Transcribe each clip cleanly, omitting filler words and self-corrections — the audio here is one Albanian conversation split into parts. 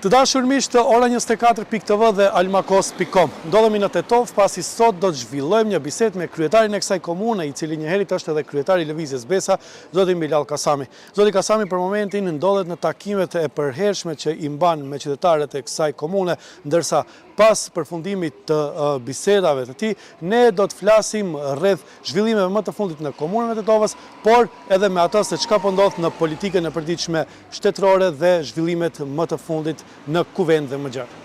Të dashur miq të ora 24.tv dhe almakos.com. Ndodhemi në Tetov pasi sot do të zhvillojmë një bisedë me kryetarin e kësaj komune, i cili njëherët është edhe kryetari i Lëvizjes Besa, zoti Bilal Kasami. Zoti Kasami për momentin ndodhet në takimet e përhershme që i mban me qytetarët e kësaj komune, ndërsa pas përfundimit të bisedave të tij, ne do të flasim rreth zhvillimeve më të fundit në komunën e Tetovës, por edhe me ato se çka po ndodh në politikën e përditshme shtetërore dhe zhvillimet më të fundit në kuvend dhe më gjatë.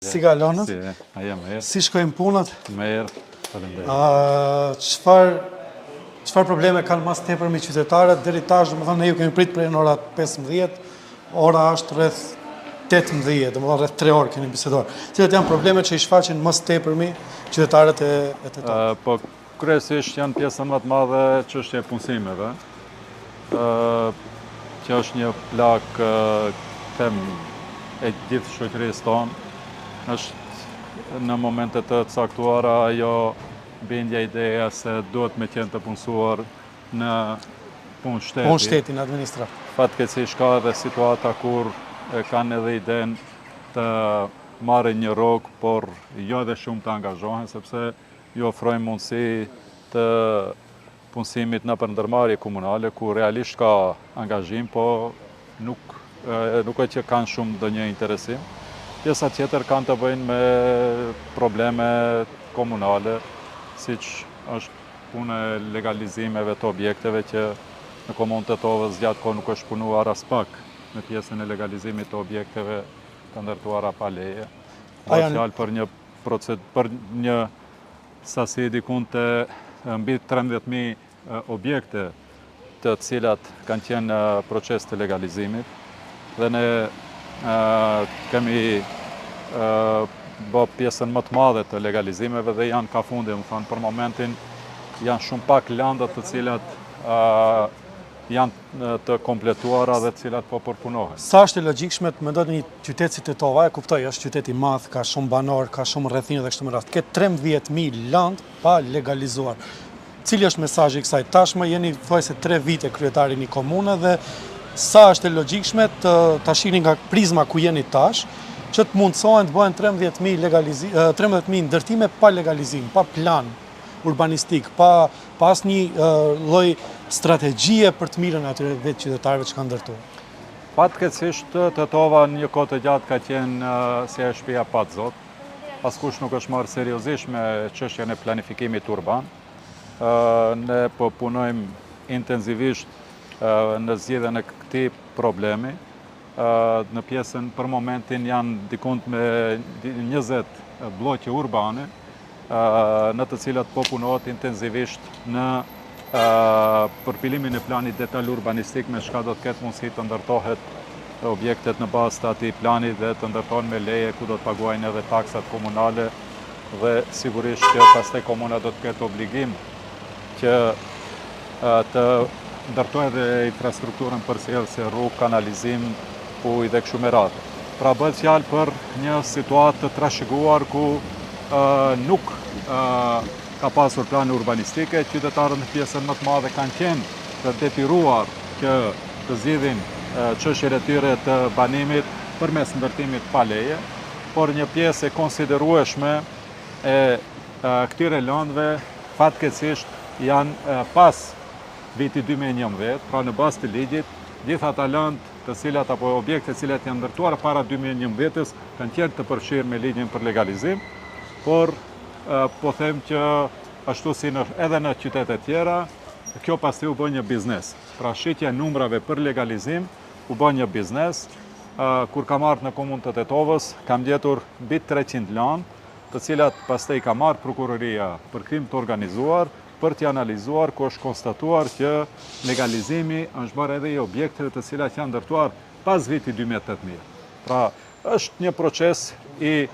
Si kalonët? Si shkojnë punët? Mirë, faleminderit. Çfarë probleme kanë mas tepër me qytetarët? Deri tash, domethënë ne ju kemi prit për ora 15, ora është rreth 18, domethënë rreth 3 orë kemi biseduar. Cilat janë problemet që i shfaqin më tepërmi qytetarët e Tetovës? Po kryesisht janë pjesën më të madhe çështja e punësimeve, që është një plagë them e gjithë shoqërisë tonë. Është në momentet të caktuara ajo bindja ideja se duhet me qenë të punësuar në punë shteti. Punë shtetin administrativ. Fatkeqësisht ka edhe situata kur kanë edhe idenë të marrin një rrogë, por jo edhe shumë të angazhohen, sepse ju ofrojnë mundësi të punësimit në ndërmarrje komunale, ku realisht ka angazhim, po nuk e që kanë shumë ndonjë interesim. Pjesa tjetër kanë të bëjnë me probleme komunale, siç është puna e legalizimeve të objekteve që në komunën e Tetovës gjatë kohë nuk është punuar as pak në pjesën e legalizimit të objekteve të ndërtuara pa leje. Ka fjalë për një sasi diku të mbi 13.000 objekte të cilat kanë qenë në proces të legalizimit dhe ne kemi bë pjesën më të madhe të legalizimeve dhe janë ka fundi, më thonë, për momentin janë shumë pak landat të cilat janë të kompletuara dhe të cilat po përpunohen. Sa është e logjikshme të mendojnë një qytet si Tetova, e kuptoj, është qytet i madh, ka shumë banor, ka shumë rrethina dhe kështu me radhë. Ke 13.000 land pa legalizuar. Cili është mesazhi i kësaj? Tashmë jeni thuajse 3 vite kryetari një komune dhe sa është e logjikshme ta shihni nga prizma ku jeni tash, që të mundësohen të bëhen 13.000 ndërtime pa legalizim, pa plan urbanistik, pa asnjë lloj strategjie për të mirën atyre vetë qytetarëve që kanë ndërtuar. Fatkeqësisht Tetova në një kohë të gjatë ka qenë si e shtëpia pa zot. Askush nuk është marrë seriozisht me çështjen e planifikimit urban. Ne po punojmë intensivisht në zgjidhjen e këtij problemi. Në pjesën për momentin janë dikund me 20 bloqe urbane, në të cilat po punohet intensivisht në përpilimin e planit detaj urbanistik, me shka do të ketë mundësi të ndërtohet objektet në bazë të atij plani dhe të ndërtohen me leje, ku do të paguajnë edhe taksat komunale dhe sigurisht që pastaj komuna do të ketë obligim që të ndërtojë edhe infrastrukturën përcjellëse, rrugë, kanalizim, ujë dhe kështu me radhë. Pra bëhet fjalë për një situatë të trashëguar ku nuk ka pasur plane urbanistike, qytetarët në pjesën më të madhe kanë qenë të detyruar që të zgjidhin çështjet e tyre të banimit përmes ndërtimit pa leje, por një pjesë e konsiderueshme e këtyre landëve fatkeqësisht janë pas viti 2011, pra në bazë të ligjit, gjithë ata lëndë të cilat apo objekte të cilat janë ndërtuar para 2011-s kanë qenë të përfshirë me ligjin për legalizim, por po them që ashtu si edhe në qytete tjera, kjo pastaj u bë një biznes. Pra shitja e numrave për legalizim u bë një biznes. Kur kam ardhur në komunën të Tetovës, kam gjetur mbi 300 lanë, të cilat pastaj ka marrë prokuroria për krim të organizuar, për t'i analizuar, ku është konstatuar që legalizimi është bërë edhe i objekteve të cilat janë ndërtuar pas viti 2018. Pra, është një proces i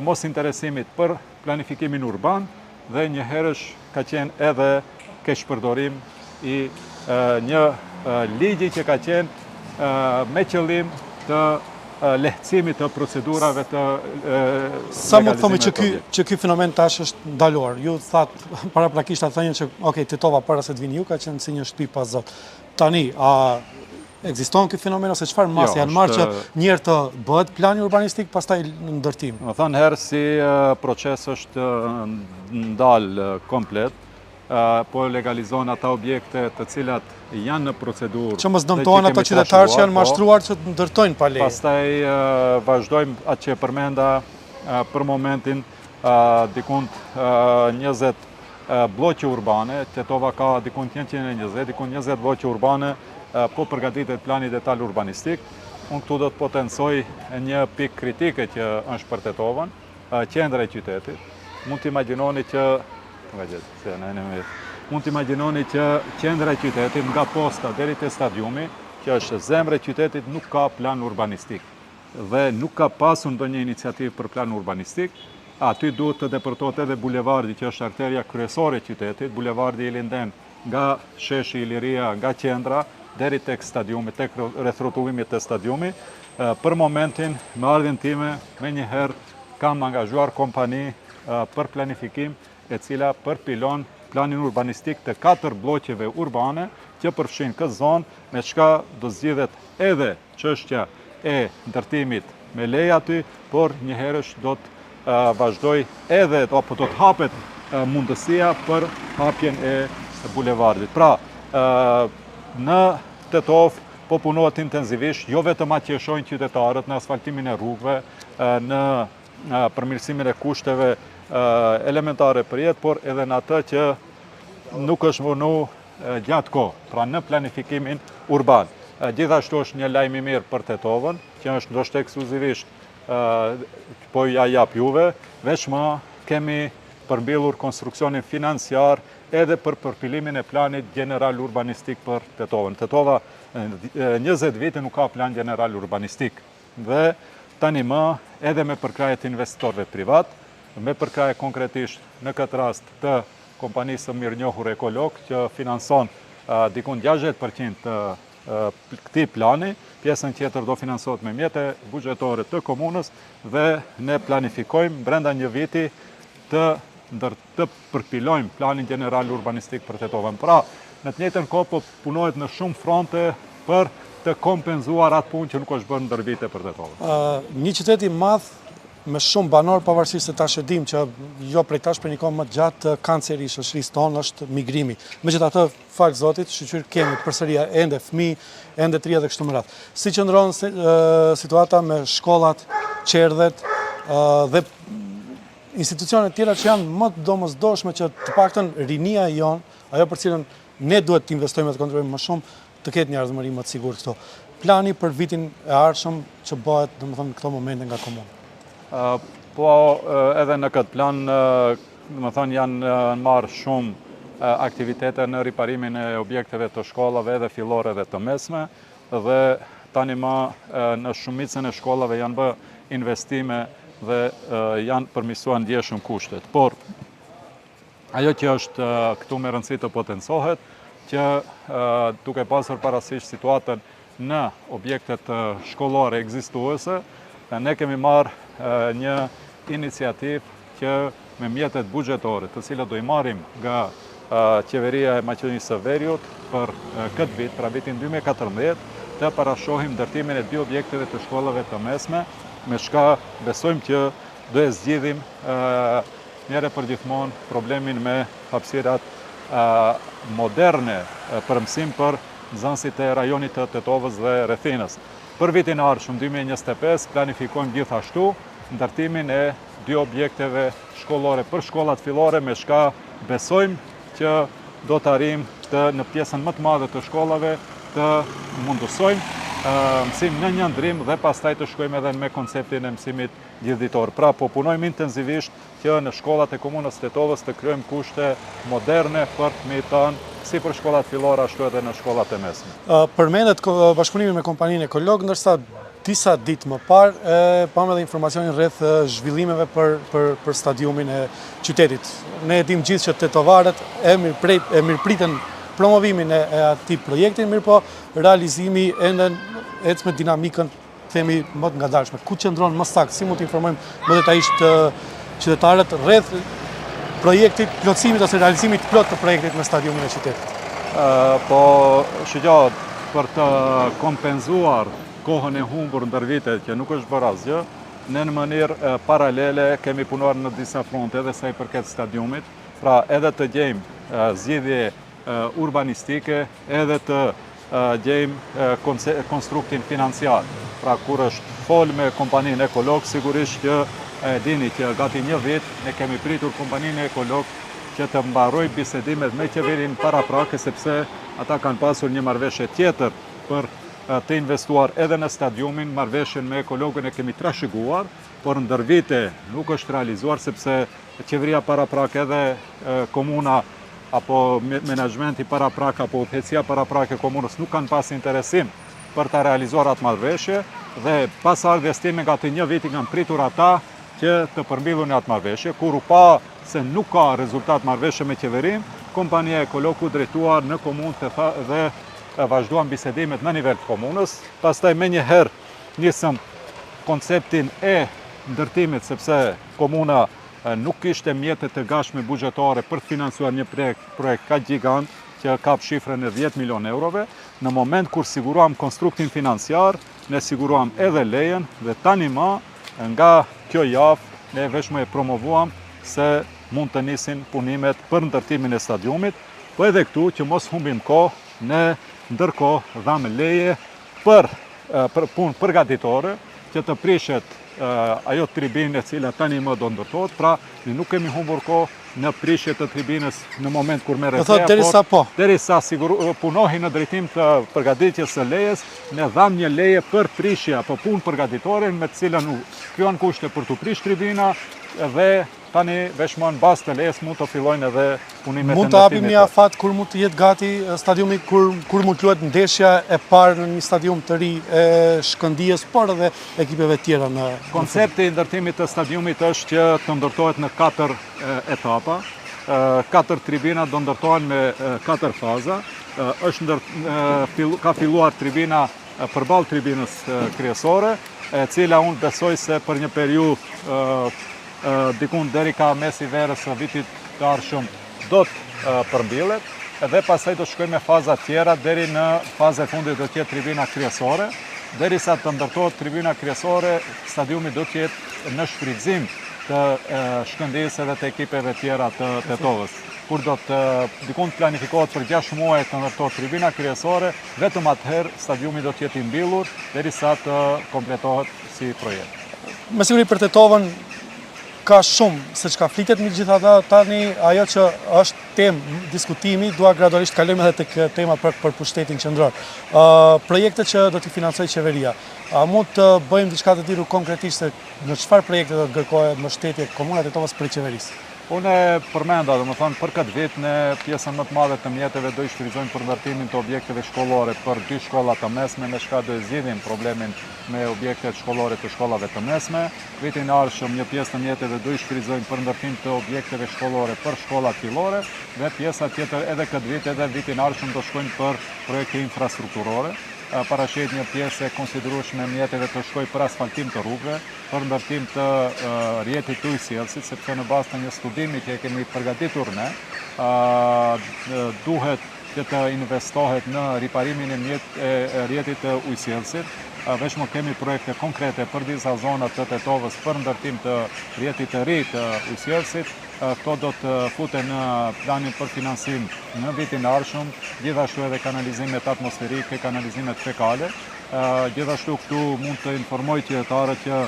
mos interesimit për planifikimin urban dhe njëherësh ka qenë edhe keqpërdorim i një ligji që ka qenë me qëllim të lehtësimit të procedurave të Sa më të thomi që ky fenomen tash është ndaluar. Ju thatë paraprakisht atë thënë që Tetova para se të vini ju ka qenë si një shtëpi pa zot. Tani, a ekziston ky fenomen ose çfarë masë janë marrë që njëherë të bëhet plani urbanistik pastaj në ndërtim? Më thënë herë si proces është ndalë komplet, po legalizon ata objekte të cilat janë në procedurë. Që mos dëmtojnë ata qytetarë që janë mashtruar që të ndërtojnë pa leje. Pastaj vazhdojmë atë që përmenda për momentin dikund 20 bloqe urbane, Tetova ka dikund 120, dikund 20 bloqe urbane po përgatitet plani detaj urbanistik. Unë këtu do të potencoj një pikë kritike që është për Tetovën, qendra e qytetit. Mund të imagjinoni që qendra e qytetit nga posta deri te stadiumi, që është zemra e qytetit, nuk ka plan urbanistik dhe nuk ka pasur ndonjë iniciativë për plan urbanistik. Aty duhet të depërtohet edhe bulevardi që është arteria kryesore e qytetit, bulevardi Ilinden nga sheshi Iliria, nga qendra deri tek stadiumi, tek rrethrotullimi të stadiumi. Për momentin, me ardhjen time, menjëherë kam angazhuar kompani për planifikim, e cila përpilon planin urbanistik të 4 bloqeve urbane që përfshin këtë zonë, me çka do zgjidhet edhe çështja e ndërtimit me leje aty, por njëherësh do të vazhdoj edhe apo do të hapet mundësia për hapjen e bulevardit. Pra, në Tetovë po punohet intensivisht, jo vetëm atë që shohin qytetarët në asfaltimin e rrugëve, në përmirësimin e kushteve elementare për jetë, por edhe në atë që nuk është vënu gjatë kohë, pra në planifikimin urban. Gjithashtu është një lajm i mirë për Tetovën, që është ndoshta ekskluzivisht po ja jap juve, veçmë kemi përmbillur konstruksionin financiar edhe për përpilimin e planit general urbanistik për Tetovën. Tetova 20 vite nuk ka plan general urbanistik dhe tani më edhe me përkrajet investitorëve privat, me përkraje konkretisht në këtë rast të kompanisë së mirënjohur Ekolog që finanson dikun 60% të këtij plani, pjesën tjetër do finansohet me mjete buxhetore të komunës dhe ne planifikojmë brenda një viti të përpilojmë planin general urbanistik për Tetovën. Pra, në të njëjtën kohë po punohet në shumë fronte për të kompenzuar atë punë që nuk është bërë ndër vite për Tetovën. Një qytet i madh me shumë banor, pavarësisht se tash e dim që jo prej tash për një kohë më gjatë kanceri i shoqërisë tonë është migrimi. Megjithatë, fal Zotit, shqyr kemi përsëria ende fëmijë, ende të ria dhe kështu me radhë. Si qëndron situata me shkollat, qerdhet dhe institucionet tjera që janë më domosdoshme që të paktën rinia jon, ajo për cilën ne duhet të investojmë dhe të kontrollojmë më shumë, të ketë një ardhmëri më të sigurt këto. Plani për vitin e ardhshëm që bëhet, domethënë në këto momente nga komuna. Po edhe në këtë plan, domethënë janë marrë shumë aktivitete në riparimin e objekteve të shkollave edhe fillore dhe të mesme dhe tani më në shumicën e shkollave janë bë investime dhe janë përmirësuar ndjeshëm kushtet. Por ajo që është këtu me rëndësi të potencohet, që duke pasur parasysh situatën në objektet shkollore ekzistuese, ne kemi marrë një iniciativë që me mjetet buxhetore, të cilat do i marrim nga qeveria e Maqedonisë së Veriut për këtë vit, pra vitin 2014, të parashohim ndërtimin e 2 objekteve të shkollave të mesme, me shka besojmë që do e zgjidhim njëre për gjithmonë problemin me hapësirat moderne për mësim për nxënësit e rajonit të Tetovës dhe rrethinës. Për vitin e ardhshëm 2025 planifikojmë gjithashtu ndërtimin e 2 objekteve shkollore për shkollat fillore, me shka besojmë që do të arrijmë të në pjesën më të madhe të shkollave të mundësojmë mësim në një ndrim dhe pastaj të shkojmë edhe me konceptin e mësimit gjithditor. Pra po punojmë intensivisht që në shkollat e komunës Tetovës të krijojmë kushte moderne për të mejtanë si për shkollat fillore ashtu edhe në shkollat e mesme. Përmendet bashkëpunimi me kompaninë Ekolog, ndërsa disa ditë më parë pam edhe informacionin rreth zhvillimeve për stadiumin e qytetit. Ne e dim gjithë që tetovarët e mirëpriten promovimin e atij projekti, mirë po realizimi ende ecë me dinamikën, themi, më të ngadalshme. Ku qëndron më saktë, si mund të informojmë më detajisht qytetarët rreth projektit, plotësimit ose realizimit plot të projektit me stadiumin e qytetit? Po, shqyqo, për të kompenzuar kohën e humbur ndër vitet që nuk është bërë asgjë, ne në mënyrë paralele kemi punuar në disa fronte edhe sa i përket stadiumit, pra edhe të gjejmë zgjidhje urbanistike, edhe të gjejmë konstruktin financiar. Pra kur është fol me kompaninë Ekolog, sigurisht që dini që gati një vit ne kemi pritur kompaninë Ekolog që të mbaroj bisedimet me qeverin paraprake, sepse ata kanë pasur një marrëveshje tjetër për të investuar edhe në stadiumin. Marrëveshjen me Ekologën e kemi trashëguar, por ndër vite nuk është realizuar sepse qeveria paraprake edhe komuna apo menaxhmenti paraprak apo udhëheqësia paraprak e komunës nuk kanë pas interesim për ta realizuar atë marrëveshje, dhe pas ardhjes time gati një vit i kanë pritur ata që të përmbillun atë marrëveshje. Kur u pa se nuk ka rezultat marrëveshje me qeverin, kompania Ekolog u drejtuar në komunë dhe vazhduan bisedimet në nivel të komunës. Pastaj menjëherë nisëm konceptin e ndërtimit, sepse komuna nuk kishte mjetet të gatshme buxhetare për të financuar një projekt kaq gjigant që kap shifrën e 10 milion eurove. Në moment kur siguruam konstruktin financiar, ne siguruam edhe lejen, dhe tani më nga kjo javë ne vetëm e promovuam se mund të nisin punimet për ndërtimin e stadiumit, po edhe këtu që mos humbim kohë, ne ndërkohë dham leje për punë përgatitore që të prishet ajo tribinë e cila tani më do ndërtohet. Pra ne nuk kemi humbur kohë në prishje të tribinës në moment kur merret leja, derisa punohi në drejtim të përgatitjes së lejes, ne dham një leje për prishje apo punë përgatitore me të cilën u krijuan kushte për të prish tribina, dhe tani vetëm në bazë të lejes mund të fillojnë edhe punimet e ndërtimit. Mund të hapim një afat kur mund të jetë gati stadiumi, kur mund të luhet ndeshja e parë në një stadium të ri e Shkëndijës, por edhe ekipeve tjera në koncepti i ndërtimit të stadiumit është që të ndërtohet në 4 etapa. 4 tribina do ndërtohen me 4 faza. Ka filluar tribina përballë tribinës kryesore, e cila unë besoj se për një periudhë dikun deri ka mesi verës së vitit të ardhshëm do të përmbillet, edhe pastaj do shkojmë me faza tjera deri në fazën e fundit do të jetë tribina kryesore. Derisa të ndërtohet tribina kryesore, stadiumi do të jetë në shfrytëzim të Shkëndijës edhe të ekipeve tjera të Tetovës. Kur do të dikun planifikohet për 6 muaj të ndërtohet tribina kryesore, vetëm atëherë stadiumi do të jetë i mbyllur derisa të kompletohet si projekt. Me siguri për Tetovën ka shumë se çka flitet, megjithatë tani ajo që është temë diskutimi, dua gradualisht kalojmë edhe tek tema për pushtetin qendror. Projektet që do t'i financojë qeveria. A mund të bëjmë diçka të tillë konkretisht se në çfarë projekte do të kërkohet mbështetje komuna e Tetovës për qeverisë? Unë përmenda, domethënë për këtë vit ne pjesën më të madhe të mjeteve do i shfrytëzojmë për ndërtimin të objekteve shkollore për 2 shkolla të mesme, me shka do e zgjidhim problemin me objektet shkollore të shkollave të mesme. Vitin e ardhshëm një pjesë të mjeteve do i shfrytëzojmë për ndërtim të objekteve shkollore për shkollat fillore, dhe pjesa tjetër edhe këtë vit edhe vitin e ardhshëm do shkojnë për projekte infrastrukturore. Paraqet një pjesë e konsiderueshme mjeteve të shkojë për asfaltim të rrugëve, për ndërtim të rrjetit të ujësjellësit, sepse në bazë të një studimi që e kemi përgatitur ne, duhet që të investohet në riparimin e rrjetit të ujësjellësit. Veç më kemi projekte konkrete për disa zonat të Tetovës për ndërtim të rrjetit të ri të ujësjellësit. Këto do të futen në planin për finansim në vitin e ardhshëm, gjithashtu edhe kanalizimet atmosferike, kanalizimet fekale. Gjithashtu këtu mund të informoj qytetarët që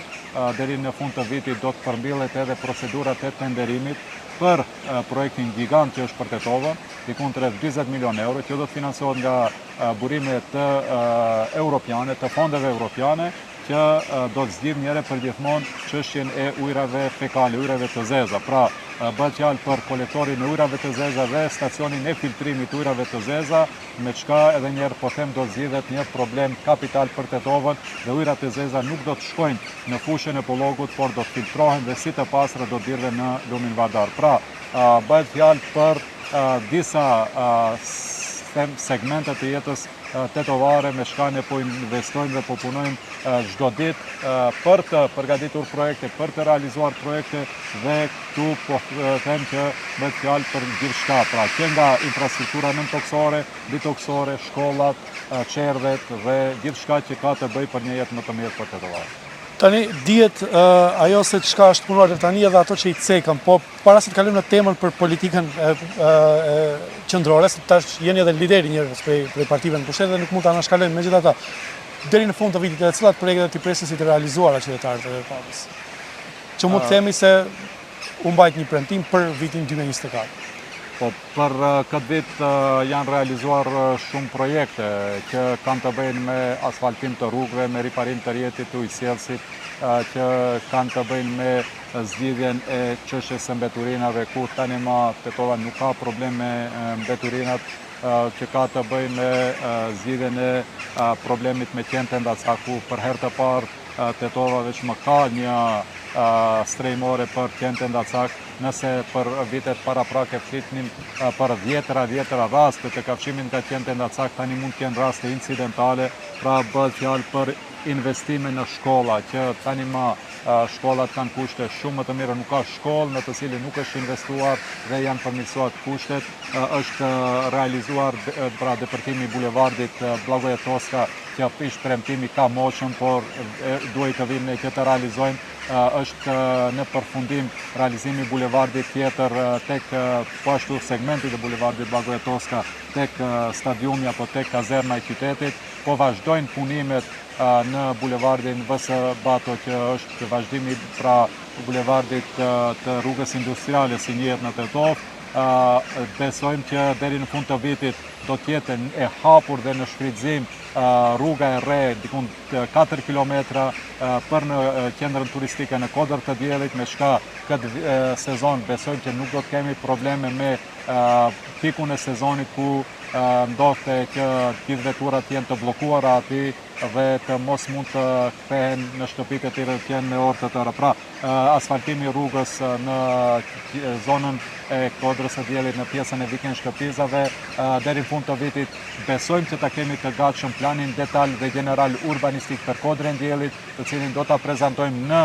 deri në fund të vitit do të përmbyllet edhe procedurat e tenderimit për projektin gigant që është për Tetovën, diku rreth 20 milion euro, që do të financohet nga burime të europiane, të fondeve europiane, që do të zgjidh njëherë për gjithmonë çështjen e ujrave fekale, ujrave të zeza. Pra, bëhet fjalë për kolektorin e ujrave të zeza dhe stacionin e filtrimit të ujrave të zeza, me çka edhe njëherë po them do zgjidhet një problem kapital për Tetovën dhe ujrat e zeza nuk do të shkojnë në fushën e Pollogut, por do të filtrohen dhe si të pastra do të dirhen në lumin Vardar. Pra, bëhet fjalë për disa segmente të jetës tetovare me shka ne po investojmë dhe po punojmë çdo ditë për të përgatitur projekte, për të realizuar projekte dhe këtu po them që bëhet fjalë për gjithçka, pra që nga infrastruktura nëntoksore, bitoksore, shkollat, qerdhet dhe gjithçka që ka të bëjë për një jetë më të mirë për tetovarët. Tani dihet ajo se çka është punuar deri tani edhe ato që i cekën, po para se të kalojmë në temën për politikën qendrore, se tash jeni edhe lideri njerëz prej partive në pushtet dhe nuk mund ta anashkalojmë megjithatë. Deri në fund të vitit, edhe cilat projekte të presin si të realizuara qytetarët e Tetovis? Që mund të themi se u mbajt një premtim për vitin 2024. Po, për këtë vit janë realizuar shumë projekte që kanë të bëjnë me asfaltim të rrugëve, me riparim të rrjetit të ujësjellësit, që kanë të bëjnë me zgjidhjen e çështjes së mbeturinave, ku tani më Tetova nuk ka problem me mbeturinat, që ka të bëjnë me zgjidhjen e problemit me qendrën Ndacak, ku për herë të parë Tetova veç më ka një strejmore për qendrën Ndacak, nëse për vitet paraprake flitnim për dhjetëra raste të kafshimit nga qendrën Ndacak, tani mund të jenë raste incidentale, pra bëhet fjalë për investime në shkolla, që tani më shkollat kanë kushte shumë më të mira, nuk ka shkollë në të cilin nuk është investuar dhe janë përmirësuar kushtet. Është realizuar pra depërtimi i bulevardit Blagoja Toska, që ish premtimi ka moshën, por duhet të vinë që të realizojmë. Është në përfundim realizimi i bulevardit tjetër tek po ashtu segmentit e bulevardit Blagoja Toska tek stadiumi apo tek kazerna e qytetit, po vazhdojnë punimet në bulevardin VS Bato, që është vazhdimi pra bulevardit të rrugës industriale si njihet në Tetovë. Besojmë që deri në fund të vitit do të jetë e hapur dhe në shfrytëzim rruga e re, diku 4 kilometra për në qendrën turistike në Kodër të Diellit, me shka këtë sezon besojmë që nuk do të kemi probleme me pikun e sezonit ku ndodhte që gjithë veturat jenë të bllokuara aty dhe të mos mund të kthehen në shtëpitë e tyre që janë në orë të tëra. Pra, asfaltimi rrugës në zonën e Kodrës së Diellit, në pjesën e Viken Shkëpizave, deri në fund të vitit besojmë që ta kemi të gatshëm planin detaj dhe general urbanistik për Kodrën e Diellit, të cilin do ta prezantojmë në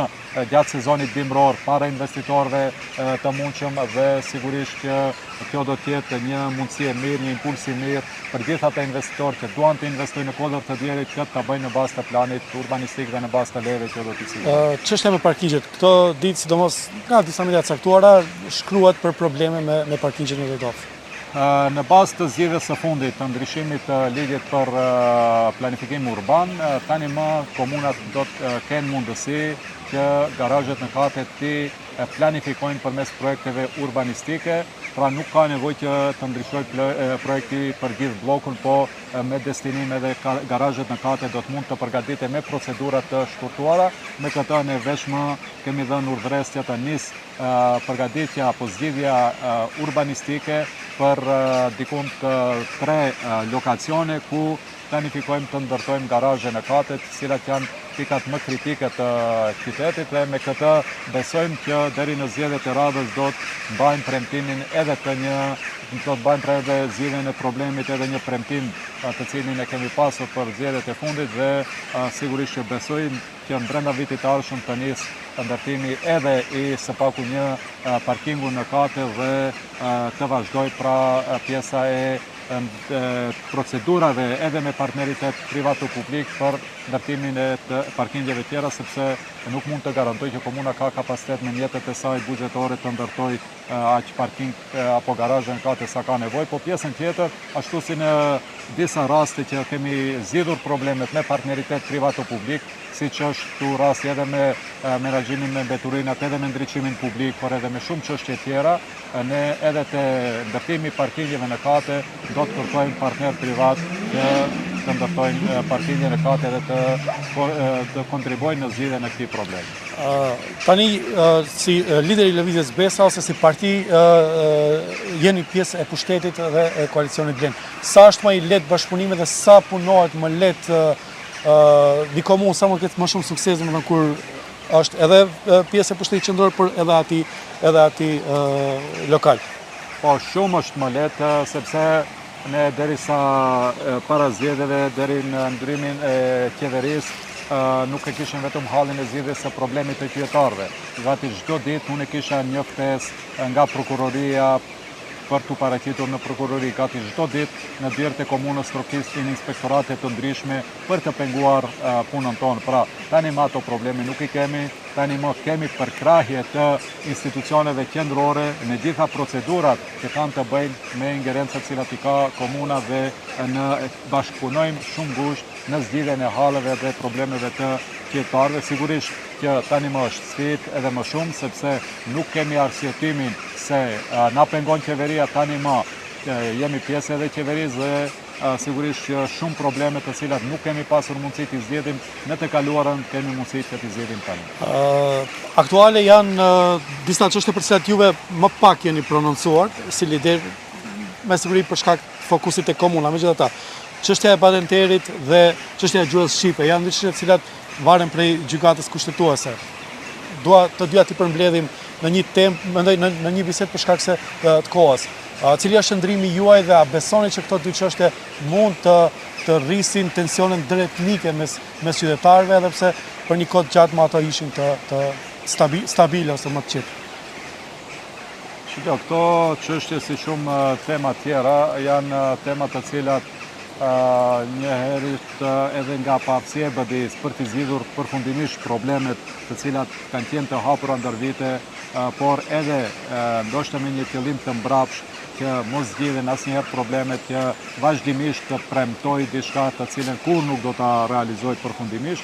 gjatë sezonit dimror para investitorëve të mundshëm, dhe sigurisht që kjo do të jetë një mundësi e mirë, një impuls i mirë për gjithë ata investitorë që duan të investojnë në Kodër të Diellit, që ta bëjnë në bazë të planit urbanistik dhe në bazë të leve që do t'i sigurojë. Çështja me parkingjet, këto ditë sidomos nga disa media caktuara shkruhet për probleme me parkingjet në Tetovë. Në bazë të zgjedhjes së fundit të ndryshimit të ligjit për planifikim urban, tani më komunat do të kenë mundësi që garazhet në katet ti planifikojnë përmes projekteve urbanistike, pra nuk ka nevojë që të ndryshoj projekti për gjithë bllokun, po me destinim edhe garazhet në kate do të mund të përgatiten me procedura të shkurtuara. Me këtë ne vetëm kemi dhënë urdhëresje të nisë përgatitja apo zgjidhja urbanistike për diku të 3 lokacione ku planifikojmë të ndërtojmë garazhe në kate, të cilat janë pikat më kritike të qytetit, dhe me këtë besojmë që deri në zgjedhjet e radhës do të mbajmë premtimin edhe do të bëjmë edhe zgjidhjen e problemit edhe një premtim të cilin e kemi pasur për zgjedhjet e fundit, dhe sigurisht që besojmë që në brenda vitit të ardhshëm të nisë ndërtimi edhe i së paku një parkingu në kate dhe të vazhdoj pra pjesa e procedurave edhe me partneritet privato-publik për ndërtimin e të parkingjeve tjera, sepse nuk mund të garantoj që komuna ka kapacitet me mjetet e saj buxhetore të ndërtoj aq parking apo garazhe në kate sa ka nevojë, po pjesën tjetër, ashtu si në disa raste që kemi zgjidhur problemet me partneritet privato-publik, siç është këtu rasti edhe me menaxhimin me mbeturinat, edhe me ndriçimin publik, por edhe me shumë çështje tjera, ne edhe te ndërtimi i parkingjeve në kate do të kërkojmë partner privat që të ndërtojnë parkingje në kate dhe të kontribuojnë në zgjidhjen e këtij problemi. Tani, si lideri i Lëvizjes Besa ose si parti, jeni pjesë e pushtetit dhe e koalicionit Blen. Sa është më i lehtë bashkëpunimi dhe sa punohet më lehtë një komunë, sa më ketë më shumë sukses, domethënë kur është edhe pjesë e pushtetit qendror, por edhe ati lokal. Po, shumë është më lehtë, sepse ne derisa para zgjedhjeve deri në ndrymin e qeverisë nuk e kishim vetëm hallin e zgjidhjes së problemit të qytetarëve. Gati çdo ditë unë kisha një ftesë nga prokuroria për të paraqitur në prokurori, gati çdo ditë në dyert e komunës trokisin inspektorate të ndryshme për të penguar punën tonë. Pra, tani më ato probleme nuk i kemi, tani më kemi përkrahje të institucioneve qendrore në gjitha procedurat që kanë të bëjnë me ingerencat cilat i ka komuna dhe në bashkëpunojmë shumë ngushtë në zgjidhjen e halleve dhe problemeve të qytetarëve. Sigurisht që tani më është sfidë edhe më shumë, sepse nuk kemi arsyetimin se na pengon qeveria, tani më jemi pjesë edhe qeverisë dhe sigurisht që shumë probleme të cilat nuk kemi pasur mundësi t'i zgjedhim në të kaluarën, kemi mundësi që t'i zgjedhim tani. Aktuale janë disa çështje për cilat juve më pak jeni prononcuar si lider, me siguri për shkak të fokusit e komuna, megjithatë. Çështja e patenterit dhe çështja e gjuhës shqipe janë dy çështje të cilat varen prej gjykatës kushtetuese. Dua të dyja t'i përmbledhim në një temë, mendoj në një bisedë për shkak se të kohës. Cili është ndrimi juaj dhe a besoni që këto dy çështje mund të rrisin tensionen drejtnike mes qytetarëve, edhe pse për një kohë gjatë më ato ishin të stabile ose më të qetë? Shiko, këto çështje si shumë tema tjera janë tema të cilat njëherët edhe nga pafësia e BDI-s për t'i zgjidhur përfundimisht problemet të cilat kanë qenë të hapura ndër vite, por edhe ndoshta me një qëllim të mbrapsht që mos zgjidhen asnjëherë problemet, që vazhdimisht të premtoj diçka të cilën kur nuk do ta realizoj përfundimisht,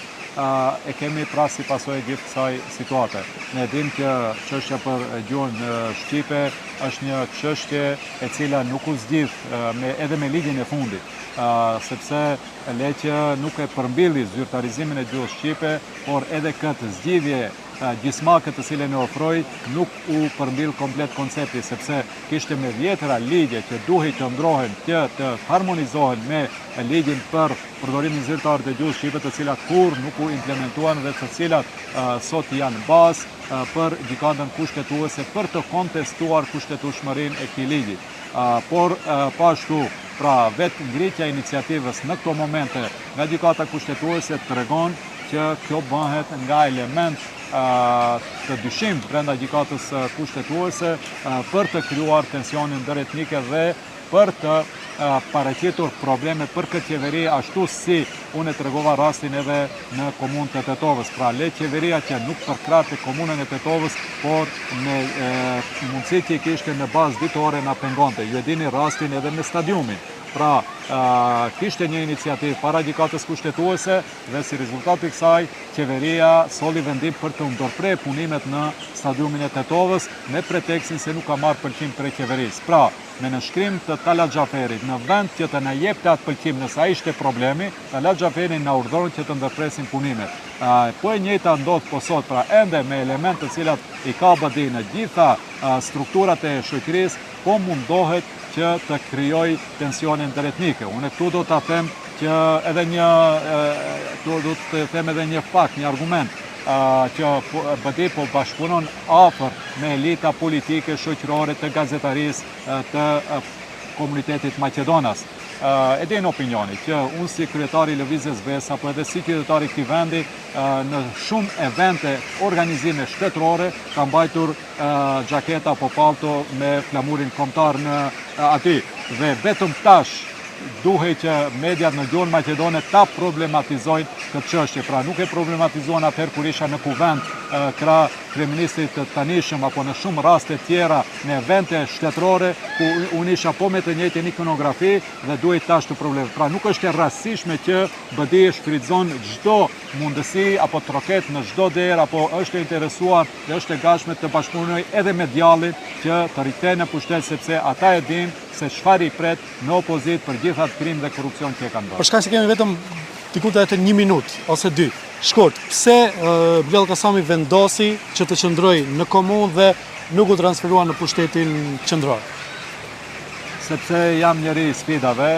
e kemi pra si pasojë gjithë kësaj situate. Ne dim që çështja për gjuhën shqipe është një çështje e cila nuk u zgjidh edhe me ligjin e fundit. Sepse leqë nuk e përmbylli zyrtarizimin e gjuhës shqipe, por edhe këtë zgjidhje gjismake të cilën e ofroi nuk u përmbyll komplet koncepti, sepse kishte me vjetra ligje që duhej të ndrohen, të harmonizohen me ligjin për përdorimin zyrtar të gjuhës shqipe, të cilat kur nuk u implementuan dhe të cilat sot janë bazë për gjykatën kushtetuese për të kontestuar kushtetueshmërinë e këtij ligji. Por pashtu, pra vetë ngritja e iniciativës në këto momente nga gjykata kushtetuese tregon që kjo bëhet nga element të dyshim brenda gjykatës kushtetuese për të krijuar tensionin ndëretnike dhe për të paraqitur probleme për këtë qeveri, ashtu si unë e tregova rastin edhe në komunën e Tetovës. Pra le qeveria që nuk përkrahte komunën e Tetovës, por me mundësitë që kishte në bazë ditore na pengonte. Ju e dini rastin edhe me stadiumin. Pra, kishte një iniciativë para gjykatës kushtetuese dhe si rezultat i kësaj, qeveria solli vendim për të ndërprerë punimet në stadiumin e Tetovës me pretekstin se nuk ka marrë pëlqim prej qeverisë. Pra, me nënshkrim të Talat Xhaferit, në vend që të na jepte atë pëlqim nëse ai ishte problemi, Talat Xhaferi na urdhëroi që të ndërpresin punimet. Po e njëjta ndodh po sot, pra ende me elemente të cilat i ka BDI në gjitha strukturat e shoqërisë, po mundohet që të krijoj tensionin ndëretnike. Unë këtu do ta them që edhe një fakt, një argument që BDI po bashkëpunon afër me elita politike, shoqërore, të gazetarisë, të komunitetit Maqedonas. e din opinioni që unë si kryetari i lëvizjes BES apo edhe si qytetari i këtij vendi në shumë evente organizime shtetërore ka mbajtur xhaketa apo palto me flamurin kombëtar në aty dhe vetëm tash duhej që mediat në gjuhën maqedone ta problematizojnë këtë çështje. Pra nuk e problematizuan atëherë kur isha në kuvend krah kryeministrit të tanishëm apo në shumë raste tjera në evente shtetërore ku unë isha po me të njëjtin ikonografi dhe duhet tash të problem. Pra nuk është e rastësishme që BDI shfrytëzon çdo mundësi apo troket në çdo derë apo është e interesuar dhe është e gatshme të bashkëpunojë edhe me djallin që të rikthehen në pushtet sepse ata e dinë se çfarë i pret në opozit për gjithë atë krim dhe korrupsion që e kanë bërë. Për shkak se kemi vetëm diku të 1 minutë ose 2. Shkurt, pse Bilal Kasami vendosi që të qëndrojë në komunë dhe nuk u transferua në pushtetin qendror? Sepse jam njëri i sfidave,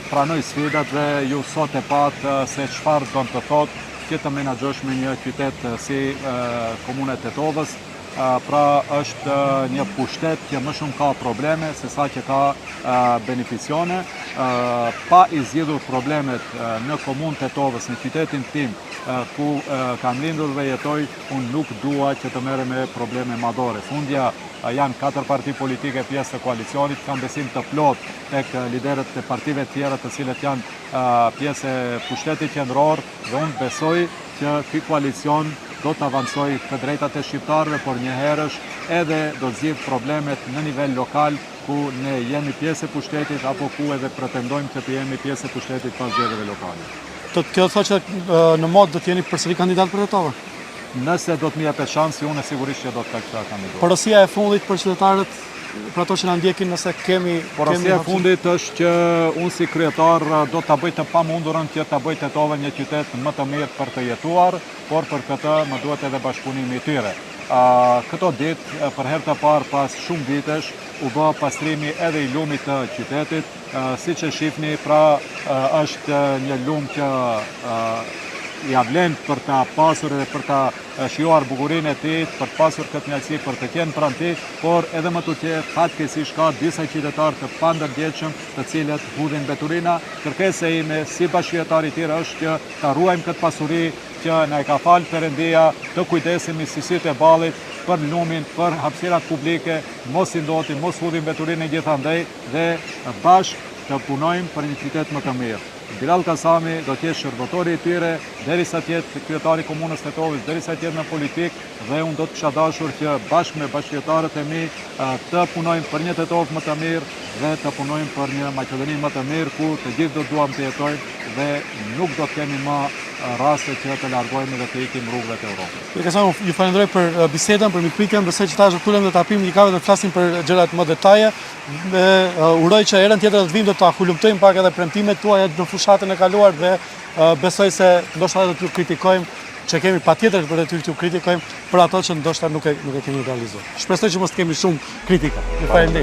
pranoj sfidat dhe ju sot e patë se çfarë do të thotë që të menaxhosh me një qytet si komuna e Tetovës. Pra është një pushtet që më shumë ka probleme se sa që ka beneficione. Pa i zgjidhur problemet në komunë Tetovës, në qytetin tim, ku kam lindur dhe jetoj, unë nuk dua që të merrem me probleme madhore. Fundja janë 4 parti politike pjesë të koalicionit, kam besim të plot tek liderët e partive tjera të cilët janë pjesë e pushtetit qendror dhe unë besoj që ky koalicion do të avancoj të drejtat e shqiptarëve, por njëherësh edhe do të zgjidh problemet në nivel lokal ku ne jemi pjesë e pushtetit apo ku edhe pretendojmë që të jemi pjesë e pushtetit pas zgjedhjeve lokale. Kjo thotë që në mod do të jeni përsëri kandidat për Tetovë? Nëse do të më jepet shansi, unë sigurisht që do të kisha kandidatuar. Porosia e fundit për qytetarët, për ato që na ndjekin, nëse kemi Porosia e fundit është që unë si kryetar do ta bëj të pamundurën që ta bëj Tetovën një qytet më të mirë për të jetuar, por për këtë më duhet edhe bashkëpunimi i tyre. Këto ditë, për herë të parë pas shumë vitesh, u bë pastrimi edhe i lumit të qytetit. Siç e shihni, pra është një lum që ja vlen për ta pasur edhe për ta shijuar bukurinë e tij, për të pasur këtë mjafti për të qenë pranë tij, por edhe më tutje fatkeqësisht ka disa qytetarë të pandërgjegjshëm, të cilët hudhin mbeturina. Kërkesa ime si bashkëqytetar i tyre është që ta ruajmë këtë pasuri që na e ka falë Perëndia, të kujdesemi si sytë e ballit për lumin, për hapësirat publike, mos i ndotim, mos hudhim mbeturinë gjithandej dhe bashkë të punojmë për një qytet më të mirë. Bilal Kasami do të jetë shërbëtori i tyre derisa të jetë kryetari i komunës Tetovës, derisa të jetë në politikë dhe unë do të kisha dashur që bashkë me bashkëqytetarët e mi të punojmë për një Tetovë më të mirë dhe të punojmë për një Maqedoni më të mirë ku të gjithë do duam të jetojmë dhe nuk do të kemi më raste që të largohemi dhe të ikim rrugëve të Evropës. Bilal Kasami, ju falenderoj për bisedën, për mikpritjen, besoj që tash do tulem dhe ta pim një kafë dhe të flasim për gjërat më detaje. Uroj që herën tjetër të vim do ta hulumtojmë pak edhe premtimet tuaja në fushatën e kaluar dhe besoj se ndoshta edhe t'ju kritikojmë, që kemi patjetër për t'ju kritikojmë për ato që ndoshta nuk e kemi realizuar. Shpresoj që mos të kemi shumë kritika. Ju falenderoj.